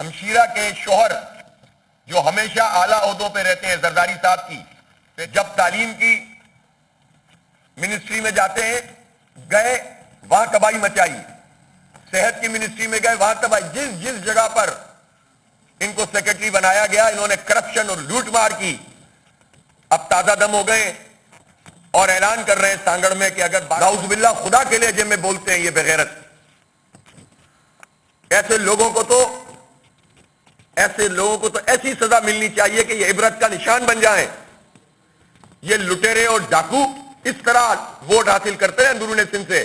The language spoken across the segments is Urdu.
ہمشیرہ کے شوہر جو ہمیشہ اعلیٰ عہدوں پہ رہتے ہیں زرداری صاحب کی، جب تعلیم کی منسٹری میں جاتے ہیں گئے وہاں تباہی مچائی، صحت کی منسٹری میں گئے وہاں تباہی، جس جگہ پر ان کو سیکرٹری بنایا گیا انہوں نے کرپشن اور لوٹ مار کی۔ اب تازہ دم ہو گئے اور اعلان کر رہے ہیں سانگڑ میں کہ اگر نعوذ باللہ خدا کے لیے جب میں بولتے ہیں یہ بغیرت، ایسے لوگوں کو تو ایسی سزا ملنی چاہیے کہ یہ عبرت کا نشان بن جائیں۔ یہ لٹیرے اور ڈاکو اس طرح ووٹ حاصل کرتے ہیں اندرون سندھ سے۔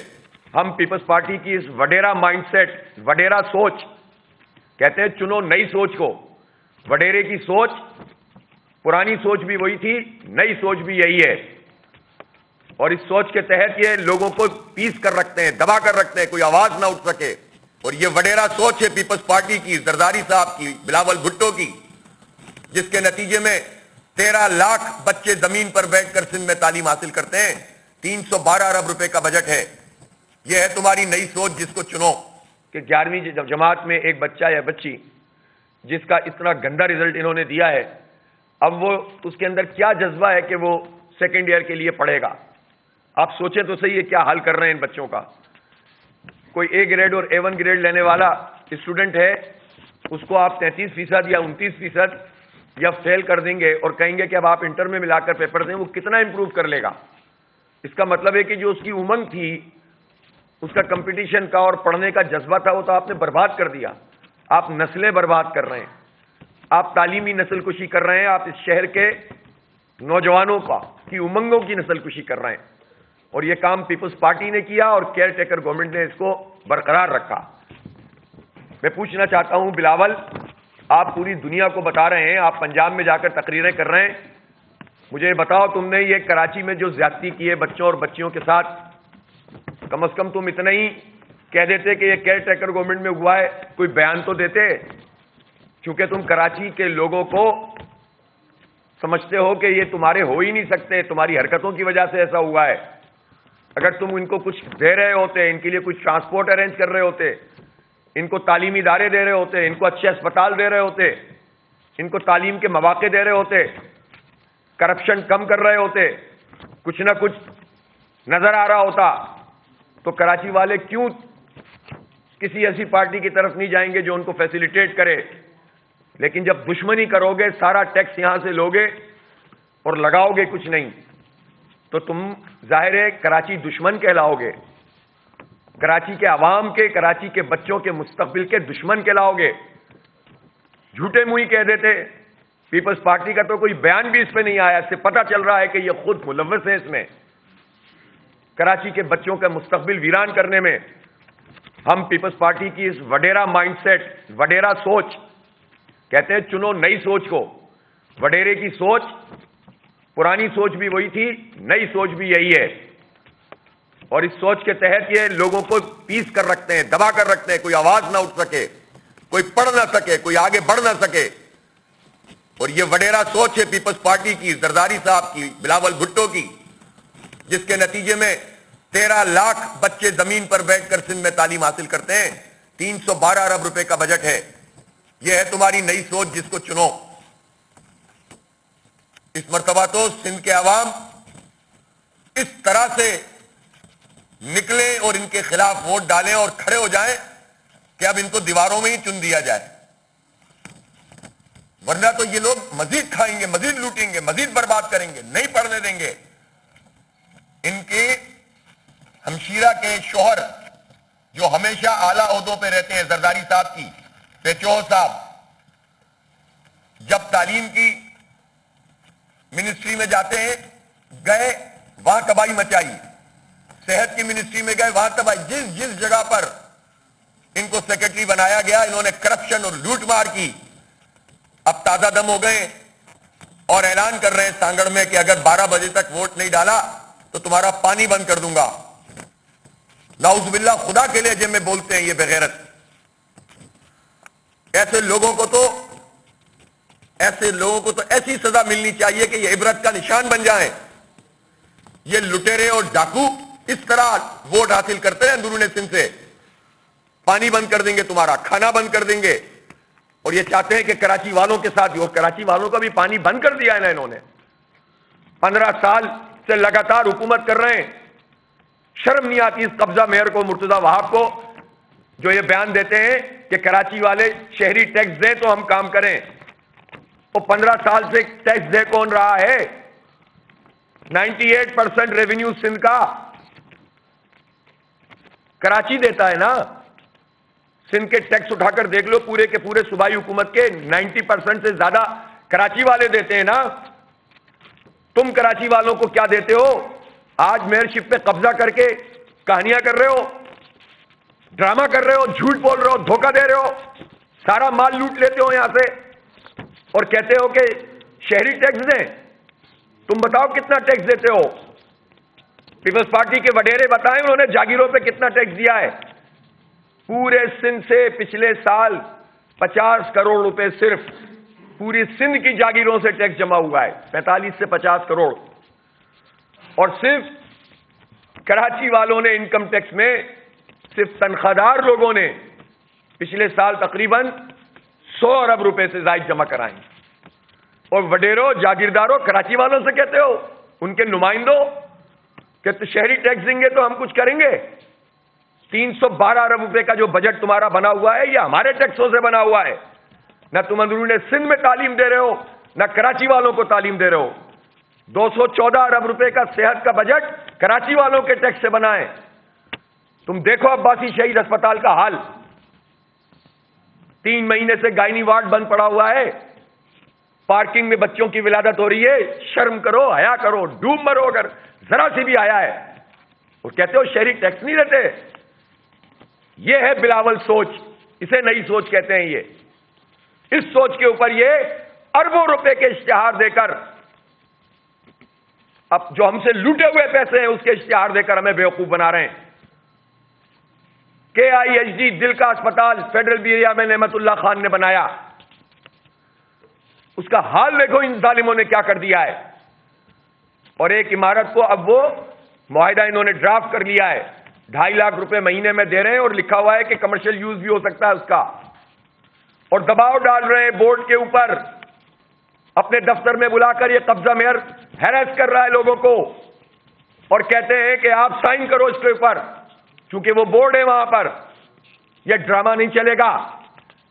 ہم پیپلز پارٹی کی اس وڈیرا مائنڈ سیٹ، وڈیرا سوچ، کہتے ہیں چنو نئی سوچ کو۔ وڈیرے کی سوچ، پرانی سوچ بھی وہی تھی، نئی سوچ بھی یہی ہے، اور اس سوچ کے تحت یہ لوگوں کو پیس کر رکھتے ہیں، دبا کر رکھتے ہیں، کوئی آواز نہ اٹھ سکے۔ اور یہ وڈیرا سوچ ہے پیپلز پارٹی کی، زرداری صاحب کی، بلاول بھٹو کی، جس کے نتیجے میں 13 لاکھ بچے زمین پر بیٹھ کر سندھ میں تعلیم حاصل کرتے ہیں۔ 312 ارب روپے کا بجٹ ہے۔ یہ ہے تمہاری نئی سوچ، جس کو چنو۔ کہ 11ویں جماعت میں ایک بچہ یا بچی جس کا اتنا گندا رزلٹ انہوں نے دیا ہے، اب وہ اس کے اندر کیا جذبہ ہے کہ وہ سیکنڈ ایئر کے لیے پڑھے گا؟ آپ سوچیں تو صحیح ہے کیا حال کر رہے ہیں ان بچوں کا۔ کوئی اے گریڈ اور A1 گریڈ لینے والا اسٹوڈنٹ ہے، اس کو آپ 33% یا 29% یا فیل کر دیں گے اور کہیں گے کہ اب آپ انٹر میں ملا کر پیپر دیں، وہ کتنا امپروو کر لے گا؟ اس کا مطلب ہے کہ جو اس کی امنگ تھی، اس کا کمپٹیشن کا اور پڑھنے کا جذبہ تھا، وہ تو آپ نے برباد کر دیا۔ آپ نسلیں برباد کر رہے ہیں، آپ تعلیمی نسل کشی کر رہے ہیں، آپ اس شہر کے نوجوانوں کی امنگوں کی نسل کشی کر رہے ہیں، اور یہ کام پیپلز پارٹی نے کیا اور کیئر ٹیکر گورنمنٹ نے اس کو برقرار رکھا۔ میں پوچھنا چاہتا ہوں بلاول، آپ پوری دنیا کو بتا رہے ہیں، آپ پنجاب میں جا کر تقریریں کر رہے ہیں، مجھے بتاؤ تم نے یہ کراچی میں جو زیادتی کی ہے بچوں اور بچیوں کے ساتھ، کم از کم تم اتنا ہی کہہ دیتے کہ یہ کیئر ٹیکر گورنمنٹ میں ہوا ہے، کوئی بیان تو دیتے۔ چونکہ تم کراچی کے لوگوں کو سمجھتے ہو کہ یہ تمہارے ہو ہی نہیں سکتے، تمہاری حرکتوں کی وجہ سے ایسا ہوا ہے۔ اگر تم ان کو کچھ دے رہے ہوتے، ان کے لیے کچھ ٹرانسپورٹ ارینج کر رہے ہوتے، ان کو تعلیمی ادارے دے رہے ہوتے، ان کو اچھے اسپتال دے رہے ہوتے، ان کو تعلیم کے مواقع دے رہے ہوتے، کرپشن کم کر رہے ہوتے، کچھ نہ کچھ نظر آ رہا ہوتا، تو کراچی والے کیوں کسی ایسی پارٹی کی طرف نہیں جائیں گے جو ان کو فیسیلیٹیٹ کرے؟ لیکن جب دشمنی کرو گے، سارا ٹیکس یہاں سے لوگے اور لگاؤ گے کچھ نہیں، تو تم ظاہر ہے کراچی دشمن کہلاؤ گے، کراچی کے عوام کے، کراچی کے بچوں کے مستقبل کے دشمن کہلاؤ گے۔ جھوٹے منہ کہہ دیتے۔ پیپلز پارٹی کا تو کوئی بیان بھی اس پہ نہیں آیا، اس سے پتہ چل رہا ہے کہ یہ خود ملوث ہیں اس میں، کراچی کے بچوں کا مستقبل ویران کرنے میں۔ ہم پیپلز پارٹی کی اس وڈیرا مائنڈ سیٹ، وڈیرا سوچ، کہتے ہیں چنو نئی سوچ کو۔ وڈیرے کی سوچ، پرانی سوچ بھی وہی تھی، نئی سوچ بھی یہی ہے، اور اس سوچ کے تحت یہ لوگوں کو پیس کر رکھتے ہیں، دبا کر رکھتے ہیں، کوئی آواز نہ اٹھ سکے، کوئی پڑھ نہ سکے، کوئی آگے بڑھ نہ سکے۔ اور یہ وڈیرا سوچ ہے پیپلز پارٹی کی، زرداری صاحب کی، بلاول بھٹو کی، جس کے نتیجے میں 13 لاکھ بچے زمین پر بیٹھ کر سندھ میں تعلیم حاصل کرتے ہیں۔ 312 ارب روپے کا بجٹ ہے۔ یہ ہے تمہاری نئی سوچ، جس کو چنو۔ اس مرتبہ تو سندھ کے عوام اس طرح سے نکلیں اور ان کے خلاف ووٹ ڈالیں اور کھڑے ہو جائیں کہ اب ان کو دیواروں میں ہی چن دیا جائے، ورنہ تو یہ لوگ مزید کھائیں گے، مزید لوٹیں گے، مزید برباد کریں گے، نہیں پڑھنے دیں گے۔ ان کے ہمشیرہ کے شوہر جو ہمیشہ اعلیٰ عہدوں پہ رہتے ہیں زرداری صاحب کی، پیچو صاحب، جب تعلیم کی منسٹری میں جاتے ہیں گئے وہاں تباہی مچائی، صحت کی منسٹری میں گئے وہاں تباہی، جس جگہ پر ان کو سیکرٹری بنایا گیا انہوں نے کرپشن اور لوٹ مار کی۔ اب تازہ دم ہو گئے اور اعلان کر رہے ہیں سانگڑ میں کہ اگر 12 بجے تک ووٹ نہیں ڈالا تو تمہارا پانی بند کر دوں گا۔ نعوذ باللہ خدا کے لیے جب میں بولتے ہیں یہ بغیرت، ایسے لوگوں کو تو ایسی سزا ملنی چاہیے کہ یہ عبرت کا نشان بن جائیں۔ یہ لٹیرے اور ڈاکو اس طرح ووٹ حاصل کرتے ہیں اندرون سندھ سے۔ پانی بند کر دیں گے، تمہارا کھانا بند کر دیں گے، اور یہ چاہتے ہیں کہ کراچی والوں کے ساتھ اور کراچی والوں کا بھی پانی بند کر دیا ہے نا انہوں نے. 15 سال سے لگاتار حکومت کر رہے ہیں. شرم نہیں آتی اس قبضہ میئر کو, مرتضی وہاب کو, جو یہ بیان دیتے ہیں کہ کراچی والے شہری ٹیکس دیں تو ہم کام کریں. وہ 15 سال سے ٹیکس دے کون رہا ہے؟ 98% ریونیو سندھ کا کراچی دیتا ہے نا. سندھ کے ٹیکس اٹھا کر دیکھ لو, پورے کے پورے صوبائی حکومت کے 90% سے زیادہ کراچی والے دیتے ہیں نا. تم کراچی والوں کو کیا دیتے ہو؟ آج میئرشپ پہ قبضہ کر کے کہانیاں کر رہے ہو, ڈرامہ کر رہے ہو, جھوٹ بول رہے ہو, دھوکہ دے رہے ہو, سارا مال لوٹ لیتے ہو یہاں سے اور کہتے ہو کہ شہری ٹیکس دیں. تم بتاؤ کتنا ٹیکس دیتے ہو؟ پیپلز پارٹی کے وڈیرے بتائیں انہوں نے جاگیروں پہ کتنا ٹیکس دیا ہے. پورے سندھ سے پچھلے سال 50 کروڑ روپے صرف پوری سندھ کی جاگیروں سے ٹیکس جمع ہوا ہے, 45 سے 50 کروڑ. اور صرف کراچی والوں نے انکم ٹیکس میں, صرف تنخواہ لوگوں نے پچھلے سال تقریباً 100 ارب روپے سے زائد جمع کرائیں. اور وڈیروں, جاگیرداروں, کراچی والوں سے کہتے ہو, ان کے نمائندوں, کہ شہری ٹیکس دیں گے تو ہم کچھ کریں گے. 312 ارب روپے کا جو بجٹ تمہارا بنا ہوا ہے یہ ہمارے ٹیکسوں سے بنا ہوا ہے. نہ تم اندرون سندھ میں تعلیم دے رہے ہو, نہ کراچی والوں کو تعلیم دے رہے ہو. 214 ارب روپے کا صحت کا بجٹ کراچی والوں کے ٹیکس سے بنا ہے. تم دیکھو عباسی شہید اسپتال کا حال, 3 مہینے سے گائنی وارڈ بند پڑا ہوا ہے, پارکنگ میں بچوں کی ولادت ہو رہی ہے. شرم کرو, حیا کرو, ڈوب مرو اگر ذرا سی بھی آیا ہے. اور کہتے ہو شہری ٹیکس نہیں دیتے. یہ ہے بلاول سوچ, اسے نئی سوچ کہتے ہیں. یہ اس سوچ کے اوپر یہ اربوں روپے کے اشتہار دے کر, اب جو ہم سے لوٹے ہوئے پیسے ہیں اس کے اشتہار دے کر ہمیں بیوقوف بنا رہے ہیں. KIHD دل کا اسپتال فیڈرل ایریا میں نعمت اللہ خان نے بنایا, اس کا حال دیکھو ان ظالموں نے کیا کر دیا ہے. اور ایک عمارت کو اب وہ معاہدہ انہوں نے ڈرافٹ کر لیا ہے, 2.5 لاکھ روپے مہینے میں دے رہے ہیں, اور لکھا ہوا ہے کہ کمرشل یوز بھی ہو سکتا ہے اس کا. اور دباؤ ڈال رہے ہیں بورڈ کے اوپر, اپنے دفتر میں بلا کر یہ قبضہ میئر ہیراس کر رہا ہے لوگوں کو, اور کہتے ہیں کہ آپ سائن کرو اس کے اوپر, چونکہ وہ بورڈ ہے وہاں پر. یہ ڈرامہ نہیں چلے گا.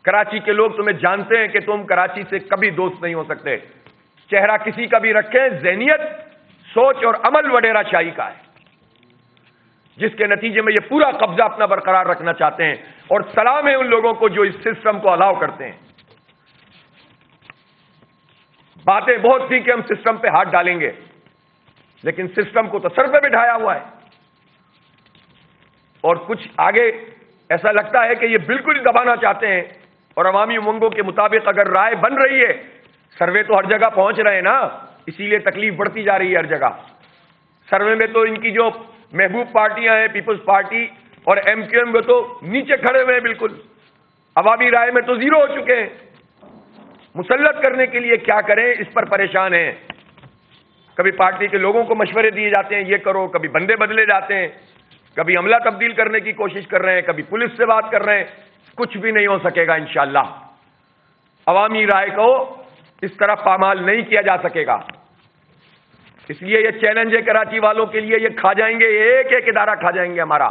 کراچی کے لوگ تمہیں جانتے ہیں کہ تم کراچی سے کبھی دوست نہیں ہو سکتے. چہرہ کسی کا بھی رکھیں, ذہنیت, سوچ اور عمل وڈیرا شاہی کا ہے, جس کے نتیجے میں یہ پورا قبضہ اپنا برقرار رکھنا چاہتے ہیں. اور سلام ہے ان لوگوں کو جو اس سسٹم کو الاؤ کرتے ہیں. باتیں بہت تھی کہ ہم سسٹم پہ ہاتھ ڈالیں گے, لیکن سسٹم کو تو سر پہ بٹھایا ہوا ہے. اور کچھ آگے ایسا لگتا ہے کہ یہ بالکل دبانا چاہتے ہیں, اور عوامی امنگوں کے مطابق اگر رائے بن رہی ہے, سروے تو ہر جگہ پہنچ رہے ہیں نا, اسی لیے تکلیف بڑھتی جا رہی ہے ہر جگہ. سروے میں تو ان کی جو محبوب پارٹیاں ہیں, پیپلز پارٹی اور MQM, میں تو نیچے کھڑے ہوئے ہیں بالکل. عوامی رائے میں تو زیرو ہو چکے ہیں. مسلط کرنے کے لیے کیا کریں اس پر پریشان ہیں. کبھی پارٹی کے لوگوں کو مشورے دیے جاتے ہیں یہ کرو, کبھی بندے بدلے جاتے ہیں, کبھی عملہ تبدیل کرنے کی کوشش کر رہے ہیں, کبھی پولیس سے بات کر رہے ہیں. کچھ بھی نہیں ہو سکے گا انشاءاللہ. عوامی رائے کو اس طرح پامال نہیں کیا جا سکے گا. اس لیے یہ چیلنج ہے کراچی والوں کے لیے, یہ کھا جائیں گے, ایک ایک ادارہ کھا جائیں گے ہمارا.